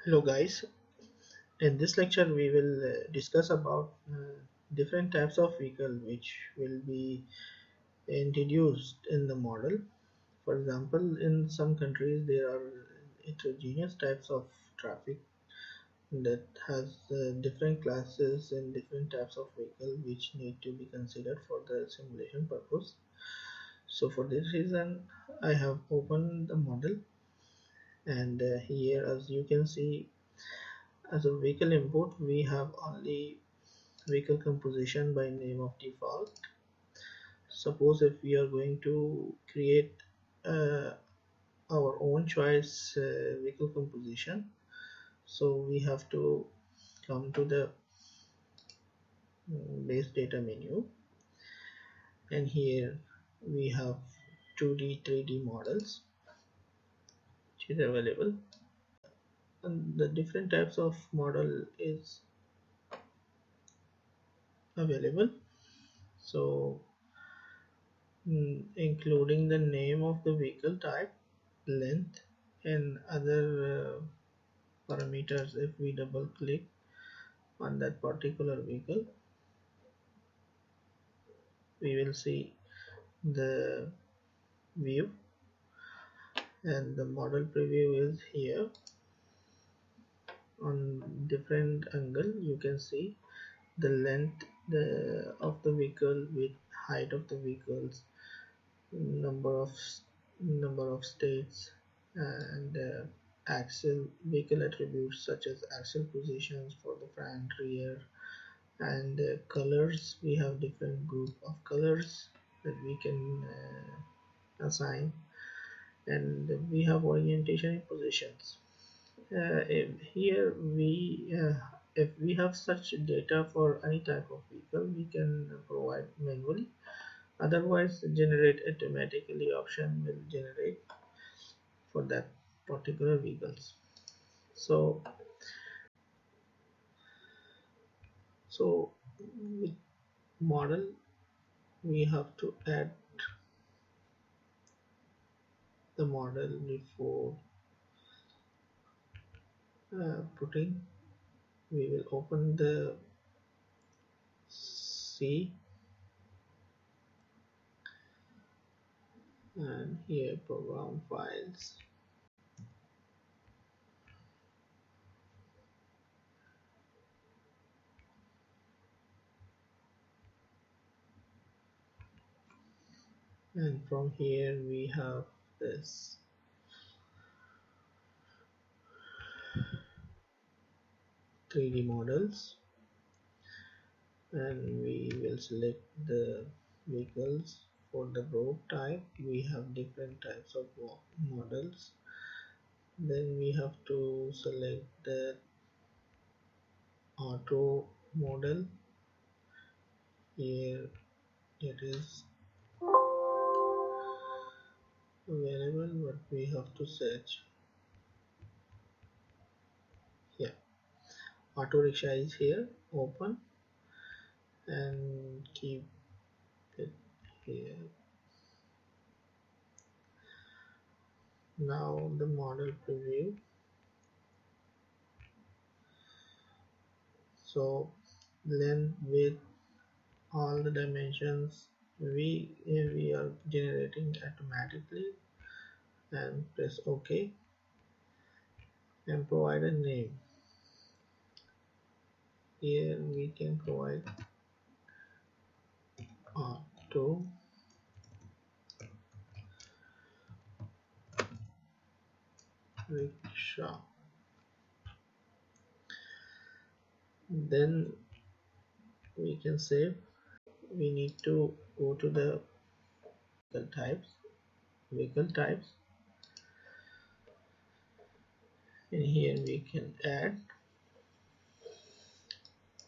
Hello guys, in this lecture we will discuss about different types of vehicle which will be introduced in the model. For example, in some countries there are heterogeneous types of traffic that has different classes and different types of vehicle which need to be considered for the simulation purpose. So for this reason I have opened the model, and here as you can see, as a vehicle input we have only vehicle composition by name of default. Suppose if we are going to create uh, our own choice vehicle composition, so we have to come to the base data menu, and here we have 2D 3D models which is available, and the different types of model is available. So including the name of the vehicle type, length, and other parameters. If we double click on that particular vehicle, we will see the view, and the model preview is here. On different angle you can see the length of the vehicle with height of the vehicles, number of states, and axle vehicle attributes such as axle positions for the front, rear, and colors. We have different group of colors that we can assign, and we have orientation and positions. Here we if we have such data for any type of vehicle, we can provide manually. Otherwise, generate automatically option will generate for that particular vehicles. So with model we have to add the model before putting. We will open the C, and here program files, and from here we have this 3D models, and we will select the vehicles. For the road type we have different types of models. Then we have to select the auto model. Here it is available, but we have to search. Yeah, auto rickshaw is here, open, and keep it here. Now the model preview. So length, width, all the dimensions we are generating automatically, and press OK and provide a name. Here we can provide auto rickshaw. Then we can save. We need to go to the vehicle types, and here we can add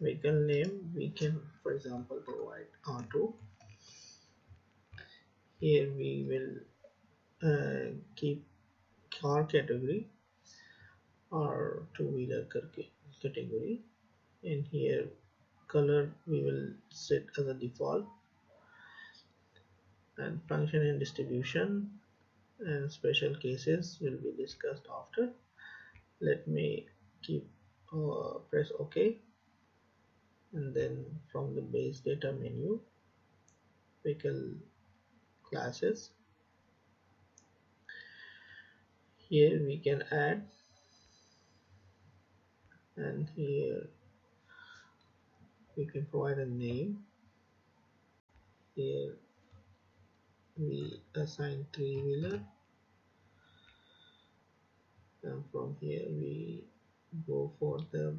vehicle name. We can, for example, provide auto. Here we will keep car category or two-wheeler category, and here color we will set as a default, and function and distribution and special cases will be discussed after. Let me keep press OK, and then from the base data menu, vehicle classes, here we can add, and here we can provide a name. Here we assign three-wheeler, and from here we go for the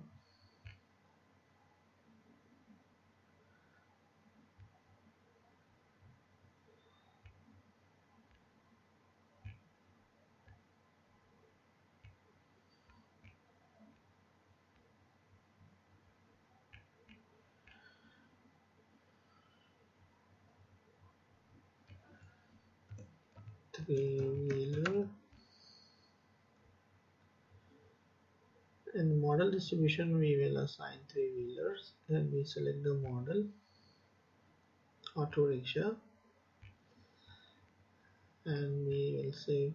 three-wheeler. In model distribution, we will assign three-wheelers, and we select the model auto rickshaw, and we will say,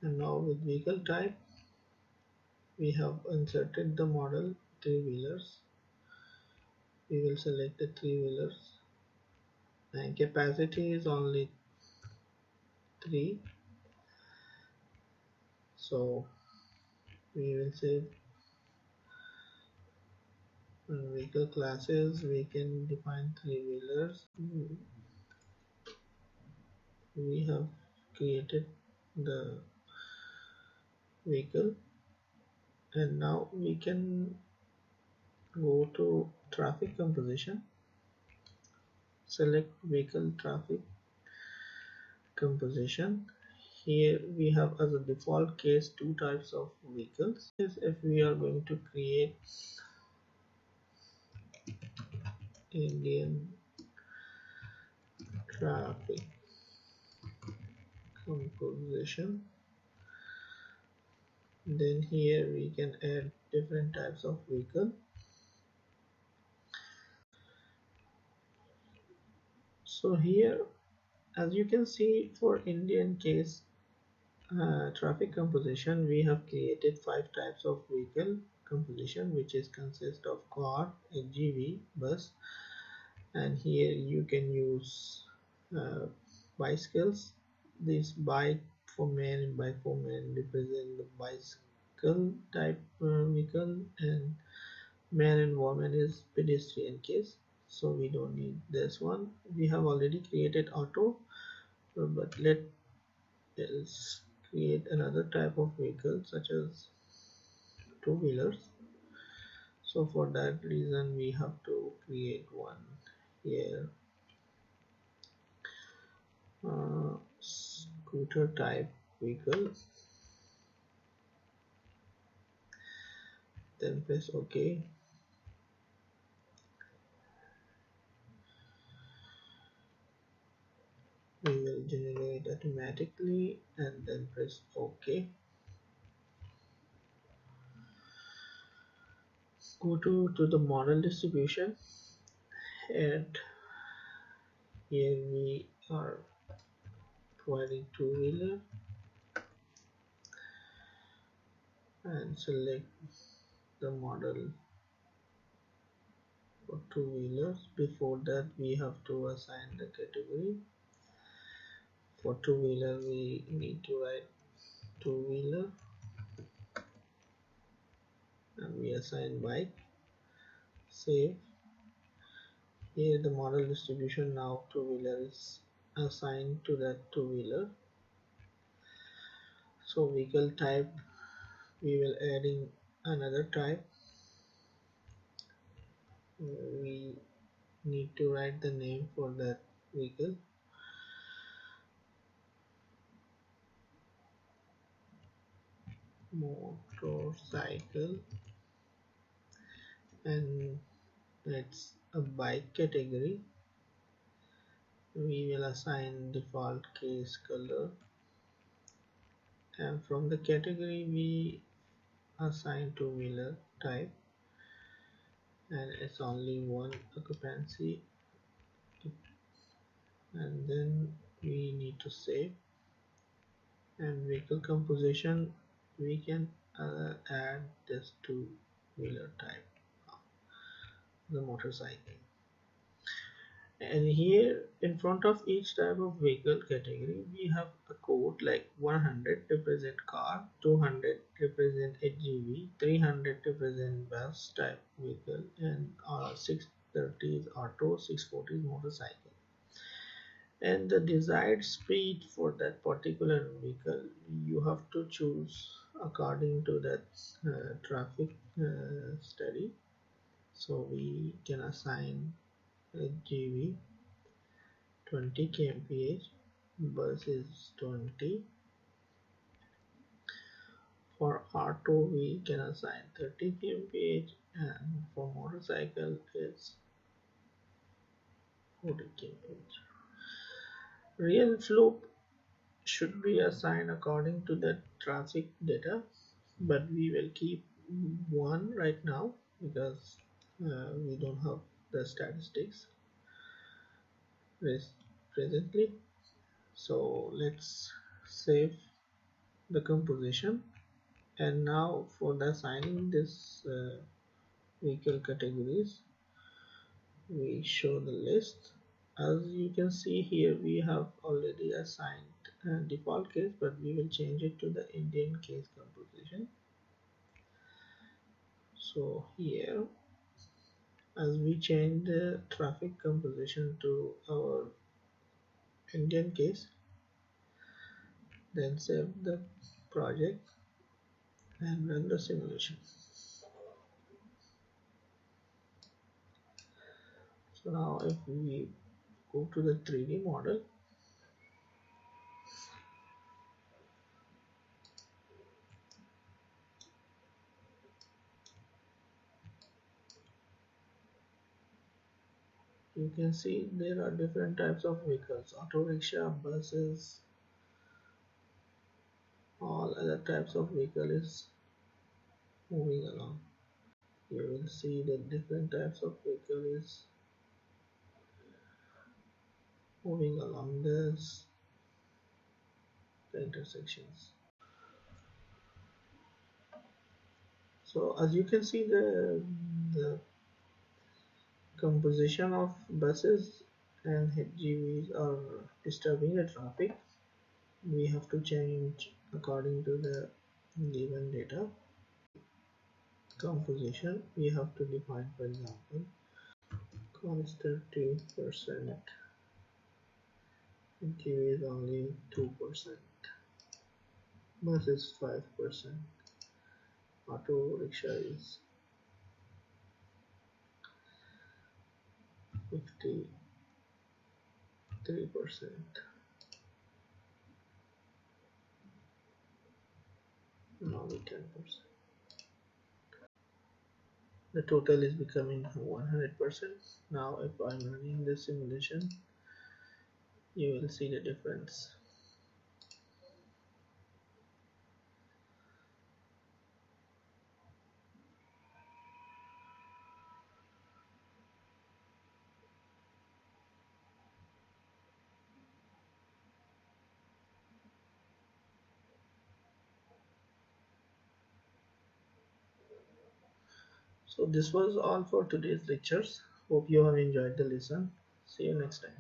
and now with vehicle type, we have inserted the model three-wheelers. We will select the three-wheelers, and capacity is only 3, so we will say vehicle classes, we can define three-wheelers. We have created the vehicle, and now we can go to traffic composition, select vehicle traffic composition. Here we have as a default case two types of vehicles. If we are going to create Indian traffic composition, then here we can add different types of vehicle. So here, as you can see, for Indian case traffic composition, we have created 5 types of vehicle composition, which is consist of car, HGV, bus, and here you can use uh, bicycles. This bike for man and bike for man represent the bicycle type vehicle, and man and woman is pedestrian case, so we don't need this one. We have already created auto, but let's create another type of vehicle such as two-wheelers. So for that reason we have to create one here, scooter type vehicle, then press OK. We will generate automatically, and then press OK. Go to the model distribution, and here we are providing two-wheeler, and select the model for two-wheelers. Before that we have to assign the category. For two-wheeler we need to write two-wheeler, and we assign bike. Save. Here the model distribution, now two-wheeler is assigned to that two-wheeler. So vehicle type, we will adding another type. We need to write the name for that vehicle. Motorcycle, and it's a bike category. We will assign default case color, and from the category we assign two-wheeler type, and it's only one occupancy, and then we need to save. And vehicle composition, we can add this two-wheeler type, the motorcycle. And here in front of each type of vehicle category, we have a code like 100 represent car, 200 represent HGV, 300 represent bus type vehicle, and 630 is auto, 640 is motorcycle. And the desired speed for that particular vehicle, you have to choose according to that traffic study. So we can assign HGV 20 kmph, bus is 20. For auto we can assign 30 kmph, and for motorcycle is 40 kmph. Real flow should be assigned according to the traffic data, but we will keep one right now because we don't have the statistics presently. So let's save the composition. And now for the assigning this vehicle categories, we show the list. As you can see here, we have already assigned default case, but we will change it to the Indian case composition. So here, as we change the traffic composition to our Indian case, then save the project and run the simulation. So now if we go to the 3D model, you can see there are different types of vehicles: auto rickshaw, buses, all other types of vehicle is moving along. You will see that different types of vehicle is moving along the intersections. So as you can see, the composition of buses and HGVs are disturbing the traffic. We have to change according to the given data. Composition we have to define, for example, car is 30%, HGV is only 2%, bus is 5%, auto rickshaw is 53%, and only 10%. The total is becoming 100%. Now if I'm running the simulation, you will see the difference. So this was all for today's lectures. Hope you have enjoyed the lesson. See you next time.